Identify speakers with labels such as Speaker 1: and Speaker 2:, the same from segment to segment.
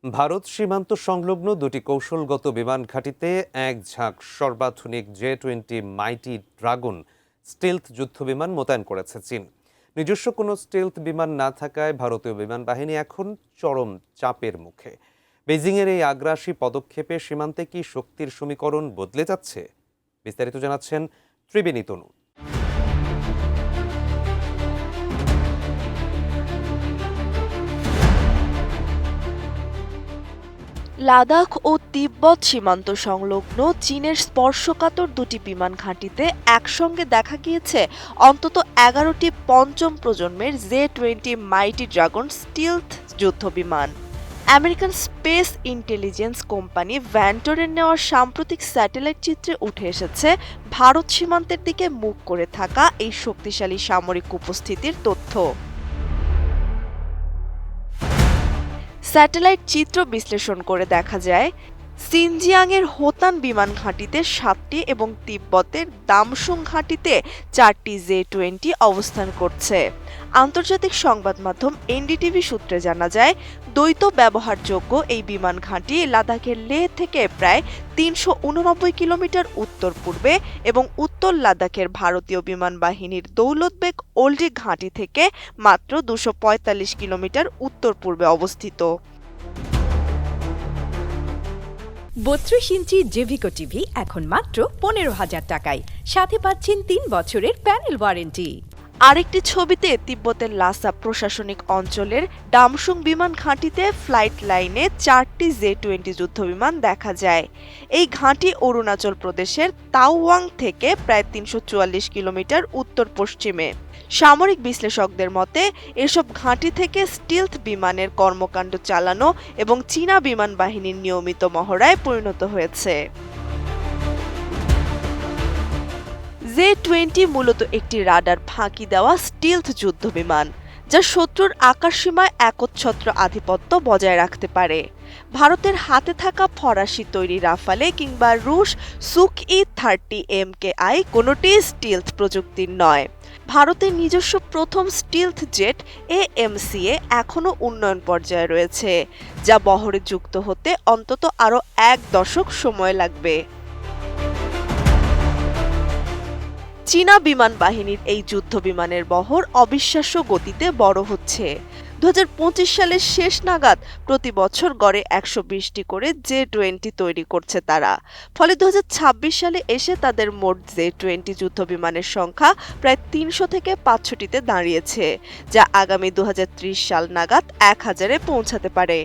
Speaker 1: ভারত সীমান্ত সংলগ্ন দুটি কৌশলগত বিমান ঘাঁটিতে এক ঝাঁক সর্বাধুনিক J-20 মাইটি ড্রাগন স্টিলথ যুদ্ধবিমান মোতায়েন করেছে চীন। নিজস্ব কোনো স্টিলথ বিমান না থাকায় ভারতীয় বিমান বাহিনী এখন চরম চাপের মুখে। বেজিংয়ের এই আগ্রাসী পদক্ষেপে সীমান্তে কি শক্তির সমীকরণ বদলে যাচ্ছে? বিস্তারিত জানাচ্ছেন ত্রিবেণী তনু।
Speaker 2: লাদাখ ও তিব্বত সীমান্ত সংলগ্ন চীনের স্পর্শকাতর দুটি বিমান ঘাঁটিতে একসঙ্গে দেখা গিয়েছে অন্তত 11টি পঞ্চম প্রজন্মের J-20 মাইটি ড্রাগন স্টিলথ যুদ্ধবিমান। আমেরিকান স্পেস ইন্টেলিজেন্স কোম্পানি ভ্যান্টরের নেওয়া সাম্প্রতিক স্যাটেলাইট চিত্রে উঠে এসেছে ভারত সীমান্তের দিকে মুখ করে থাকা এই শক্তিশালী সামরিক উপস্থিতির তথ্য। স্যাটেলাইট চিত্র বিশ্লেষণ করে দেখা যায়, সিনজিয়াংয়ের হোতান বিমান ঘাঁটিতে 7টি এবং তিব্বতের দামসুং ঘাঁটিতে 4টি J-20 অবস্থান করছে। আন্তর্জাতিক সংবাদ মাধ্যম এনডিটিভি সূত্রে জানা যায়, দ্বৈত ব্যবহারযোগ্য এই বিমান ঘাঁটি লাদাখের লেহ থেকে প্রায় 389 কিলোমিটার উত্তর পূর্বে এবং উত্তর লাদাখের ভারতীয় বিমান বাহিনীর দৌলতবেগ ওল্ডি ঘাঁটি থেকে মাত্র 245 কিলোমিটার উত্তর পূর্বে অবস্থিত।
Speaker 3: 32 ইঞ্চি জেভিকো টিভি এখন মাত্র 15,000 টাকায়, সাথে পাচ্ছেন 3 বছরের প্যানেল ওয়ারেন্টি।
Speaker 2: আরেকটি ছবিতে তিব্বতের লাসা প্রশাসনিক অঞ্চলের ডামসুং বিমান ঘাঁটিতে ফ্লাইট লাইনে 4টি J-20 যুদ্ধবিমান দেখা যায়। এই ঘাঁটি অরুণাচল প্রদেশের তাওয়াং থেকে প্রায় 344 কিলোমিটার উত্তর পশ্চিমে। সামরিক বিশ্লেষকদের মতে, এসব ঘাঁটি থেকে স্টিলথ বিমানের কর্মকাণ্ড চালানো এবং চীনা বিমান বাহিনীর নিয়মিত মহড়ায় পরিণত হয়েছে। J-20 মূলত একটি রাডার ফাঁকি দেওয়া স্টিলথ যুদ্ধবিমান, যা শত্রুর আকাশসীমায় একচ্ছত্র আধিপত্য বজায় রাখতে পারে। ভারতের হাতে থাকা ফরাসি তৈরি রাফালে কিংবা রুশ সুখ-ই-30 MKI কোনোটি স্টিলথ প্রযুক্তির নয়। ভারতের নিজস্ব প্রথম স্টিলথ জেট AMCA এখনও উন্নয়ন পর্যায়ে রয়েছে, যা বহরে যুক্ত হতে অন্তত আরও 1 দশক সময় লাগবে। চীনা বিমান বাহিনীর এই যুদ্ধ বিমানের বহর অবিশ্বাস্য গতিতে বড় হচ্ছে। 2025 সালের শেষ নাগাদ প্রতি বছর গড়ে 120টি করে J-20 তৈরি করছে তারা। ফলে 2026 সালে এসে তাদের মোট J-20 যুদ্ধ বিমানের সংখ্যা প্রায় 300 থেকে 500টিতে দাঁড়িয়েছে, যা আগামী 2030 সাল নাগাদ 1000-এ পৌঁছাতে পারে।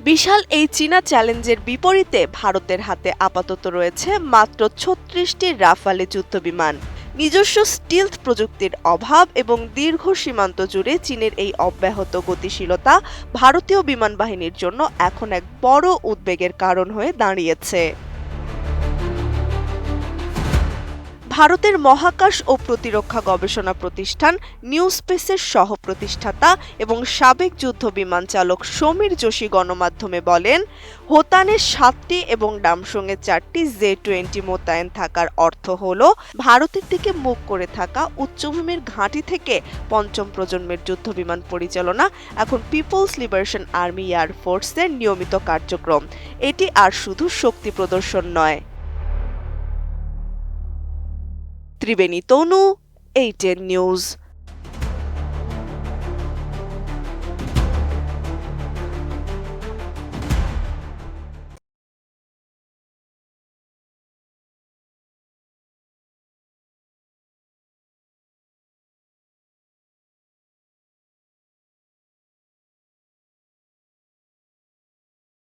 Speaker 2: বিশাল এই চীনা চ্যালেঞ্জের বিপরীতে ভারতের হাতে আপাতত রয়েছে মাত্র 36টি রাফালে যুদ্ধবিমান। নিজস্ব স্টিলথ প্রযুক্তির অভাব এবং দীর্ঘ সীমান্ত জুড়ে চীনের এই অব্যাহত গতিশীলতা ভারতীয় বিমান বাহিনীর জন্য এখন এক বড় উদ্বেগের কারণ হয়ে দাঁড়িয়েছে। ভারতের মহাকাশ ও প্রতিরক্ষা গবেষণা প্রতিষ্ঠান নিউ স্পেসের সহ প্রতিষ্ঠাতা এবং সাবেক যুদ্ধ বিমান চালক সমীর যোশী গণমাধ্যমে বলেন, হোতানের 7টি এবং ডামসুংয়ে 4টি J-20 মোতায়েন থাকার অর্থ হল ভারতের দিকে মুখ করে থাকা উচ্চভূমির ঘাঁটি থেকে পঞ্চম প্রজন্মের যুদ্ধবিমান পরিচালনা এখন পিপলস লিবারেশন আর্মি এয়ারফোর্সের নিয়মিত কার্যক্রম। এটি আর শুধু শক্তি প্রদর্শন নয়। ত্রিবেণী তনু, ATN নিউজ।